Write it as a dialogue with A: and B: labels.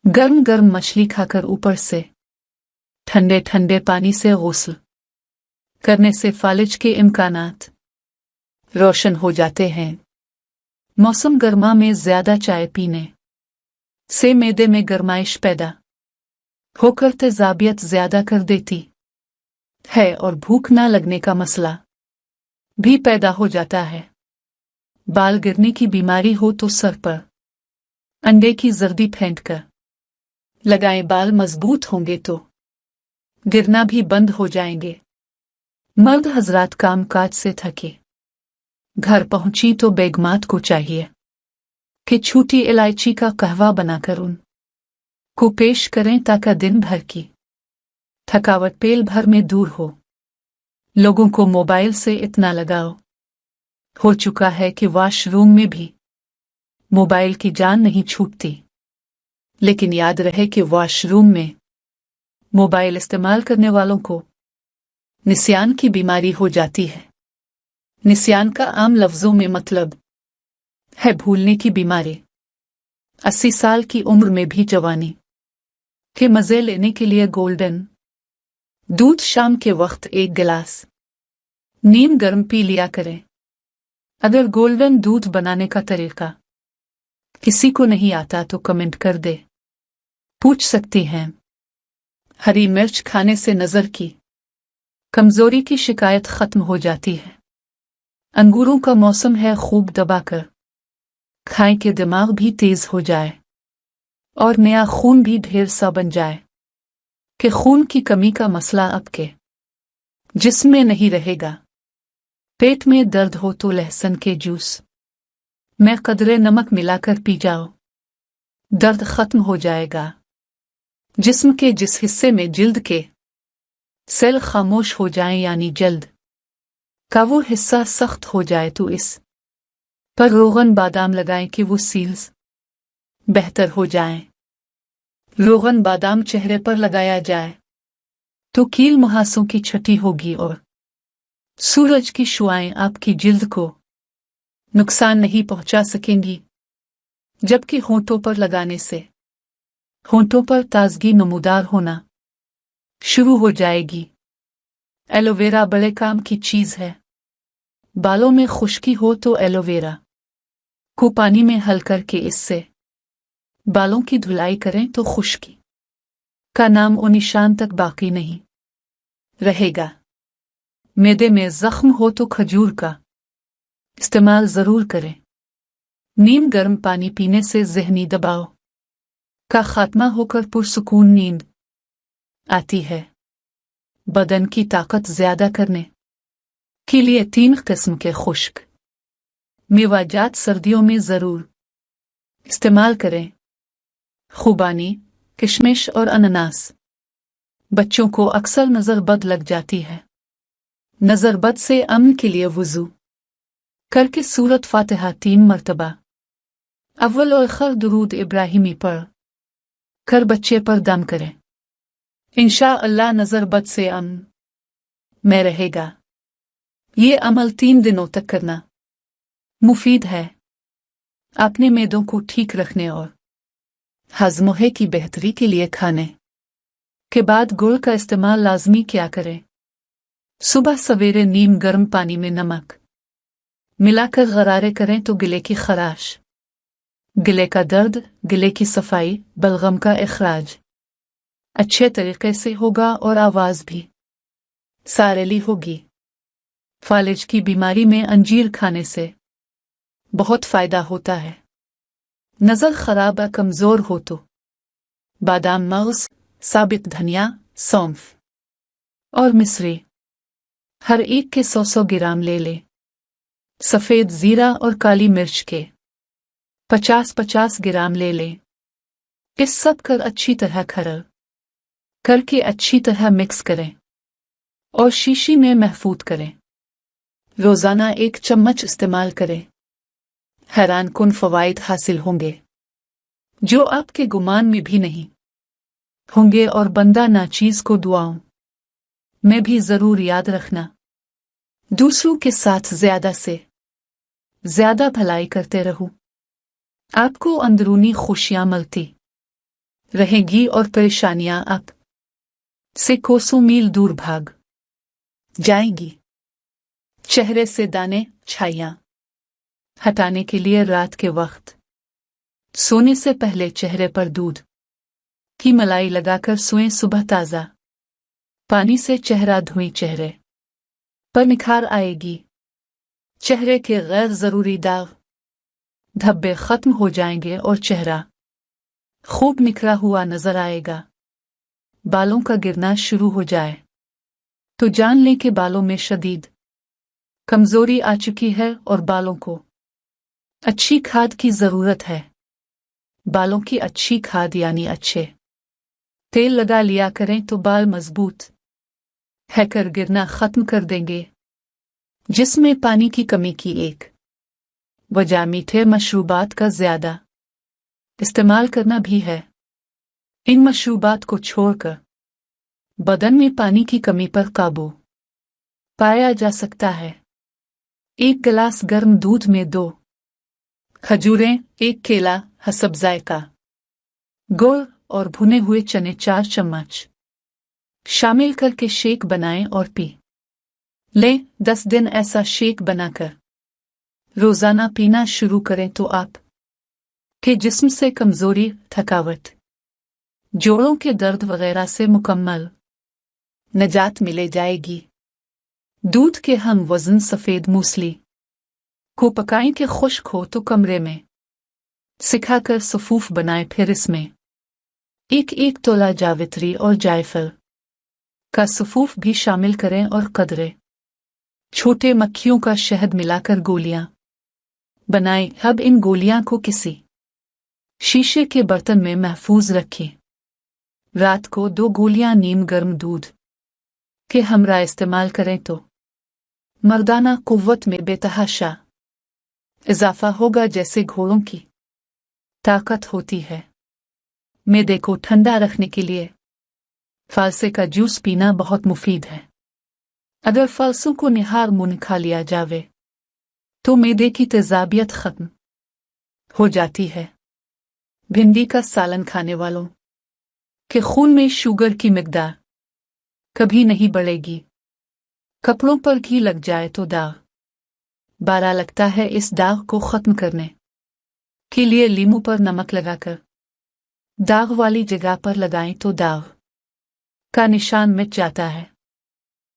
A: गर्म गर्म मछली खाकर ऊपर से ठंडे ठंडे पानी से गुस्ल करने से फालिज के इम्कानात रोशन हो जाते हैं। मौसम गर्मा में ज्यादा चाय पीने से मैदे में गर्माइश पैदा होकर तेजाबियत ज्यादा कर देती है और भूख ना लगने का मसला भी पैदा हो जाता है। बाल गिरने की बीमारी हो तो सर पर अंडे की जर्दी फेंटकर लगाएं, बाल मजबूत होंगे तो गिरना भी बंद हो जाएंगे। मर्द हजरात काम काज से थके घर पहुंची तो बेगमात को चाहिए कि छोटी इलायची का कहवा बनाकर उन को पेश करें ताकि दिन भर की थकावट पेल भर में दूर हो। लोगों को मोबाइल से इतना लगाव हो चुका है कि वॉशरूम में भी मोबाइल की जान नहीं छूटती। लेकिन याद रहे कि वॉशरूम में मोबाइल इस्तेमाल करने वालों को निस्यान की बीमारी हो जाती है। निस्यान का आम लफ्जों में मतलब है भूलने की बीमारी। 80 साल की उम्र में भी जवानी के मजे लेने के लिए गोल्डन दूध शाम के वक्त 1 गिलास नीम गर्म पी लिया करें। अगर गोल्डन दूध बनाने का तरीका किसी को नहीं आता तो कमेंट कर दे, पूछ सकती हैं। हरी मिर्च खाने से नजर की कमजोरी की शिकायत खत्म हो जाती है। अंगूरों का मौसम है, खूब दबाकर खाएं कि दिमाग भी तेज हो जाए और नया खून भी ढेर सा बन जाए कि खून की कमी का मसला अब के जिस्म में नहीं रहेगा। पेट में दर्द हो तो लहसुन के जूस में कदरे नमक मिलाकर पी जाओ, दर्द खत्म हो जाएगा। जिस्म के जिस हिस्से में जिल्द के सेल खामोश हो जाएं यानी जल्द का वो हिस्सा सख्त हो जाए तो इस पर रोगन बादाम लगाएं कि वो सील्स बेहतर हो जाएं। रोगन बादाम चेहरे पर लगाया जाए तो कील मुहासों की छठी होगी और सूरज की शुआएं आपकी जिल्द को नुकसान नहीं पहुंचा सकेंगी। जबकि होंठों पर लगाने से होंठों पर ताजगी नमूदार होना शुरू हो जाएगी। एलोवेरा बड़े काम की चीज है। बालों में खुश्की हो तो एलोवेरा को पानी में हल करके इससे बालों की धुलाई करें तो खुश्की का नाम और निशान तक बाकी नहीं रहेगा। मैदे में जख्म हो तो खजूर का इस्तेमाल जरूर करें। नीम गर्म पानी पीने से ज़हनी दबाव का खात्मा होकर पुरसुकून नींद आती है। बदन की ताकत ज्यादा करने के लिए 3 किस्म के खुश्क मेवाजात सर्दियों में जरूर इस्तेमाल करें। खुबानी, किशमिश और अनानास। बच्चों को अक्सर नजर बद लग जाती है। नजर बद से अमन के लिए वुजू करके सूरत फातिहा 3 मरतबा अव्वल और आखिर दुरूद इब्राहिमी पढ़ कर बच्चे पर दम करें। इंशाअल्लाह नजर बद से अमन में रहेगा। ये अमल 3 दिनों तक करना मुफीद है। अपने मैदों को ठीक रखने और हज़्म की बेहतरी के लिए खाने के बाद गुड़ का इस्तेमाल लाजमी क्या करें। सुबह सवेरे नीम गर्म पानी में नमक मिलाकर गरारे करें तो गिले की खराश, गिले का दर्द, गिले की सफाई, बलगम का इखराज अच्छे तरीके से होगा और आवाज भी सारेली होगी। फालिज की बीमारी में अंजीर खाने से बहुत फायदा होता है। नजर खराब या कमजोर हो तो बादाम, मगज, साबित धनिया, सौंफ और मिश्री हर एक के 100-100 ग्राम ले ले। सफेद जीरा और काली मिर्च के 50-50 ग्राम ले लें। इस सब कर अच्छी तरह खरल करके अच्छी तरह मिक्स करें और शीशी में महफूज करें। रोजाना 1 चम्मच इस्तेमाल करें। हैरान कुन फवाइद हासिल होंगे जो आपके गुमान में भी नहीं होंगे और बंदा नाचीज को दुआओं में भी जरूर याद रखना। दूसरों के साथ ज्यादा से ज्यादा भलाई करते रहो, आपको अंदरूनी खुशियां मिलती रहेगी और परेशानियां आप से कोसों मील दूर भाग जाएंगी। चेहरे से दाने छाइयां हटाने के लिए रात के वक्त सोने से पहले चेहरे पर दूध की मलाई लगाकर सोएं। सुबह ताज़ा पानी से चेहरा धोएं, चेहरे पर निखार आएगी। चेहरे के गैर ज़रूरी दाग धब्बे खत्म हो जाएंगे और चेहरा खूब निखरा हुआ नजर आएगा। बालों का गिरना शुरू हो जाए तो जान लें कि बालों में शदीद कमजोरी आ चुकी है और बालों को अच्छी खाद की जरूरत है। बालों की अच्छी खाद यानी अच्छे तेल लगा लिया करें तो बाल मजबूत है कर गिरना खत्म कर देंगे। जिसमें पानी की कमी की एक वजह मीठे मशरूबात का ज्यादा इस्तेमाल करना भी है। इन मशरूबात को छोड़कर बदन में पानी की कमी पर काबू पाया जा सकता है। 1 गिलास गर्म दूध में 2 खजूरें, 1 केला, हसब जायका, गुड़ और भुने हुए चने 4 चम्मच शामिल करके शेक बनाएं और पी लें। 10 दिन ऐसा शेक बनाकर रोजाना पीना शुरू करें तो आप के जिस्म से कमजोरी, थकावट, जोड़ों के दर्द वगैरह से मुकम्मल निजात मिले जाएगी। दूध के हम वजन सफेद मूसली को पकाएं कि खुश्क हो तो कमरे में सिखाकर सफूफ बनाएं। फिर इसमें 1 तोला जावित्री और जायफल का सफूफ भी शामिल करें और कदरे छोटे मक्खियों का शहद मिलाकर गोलियां बनाएं। अब इन गोलियां को किसी शीशे के बर्तन में महफूज रखें। रात को 2 गोलियां नीम गर्म दूध के हमरा इस्तेमाल करें तो मर्दाना कुव्वत में बेतहाशा इजाफा होगा, जैसे घोड़ों की ताकत होती है। मैदे को ठंडा रखने के लिए फालसे का जूस पीना बहुत मुफीद है। अगर फालसों को निहार मुंह खा लिया जावे तो मैदे की तेजाबियत खत्म हो जाती है। भिंडी का सालन खाने वालों के खून में शुगर की मिकदार कभी नहीं बढ़ेगी। कपड़ों पर घी लग जाए तो दाग बारा लगता है। इस दाग को खत्म करने के लिए लीमू पर नमक लगाकर दाग वाली जगह पर लगाएं तो दाग का निशान मिट जाता है।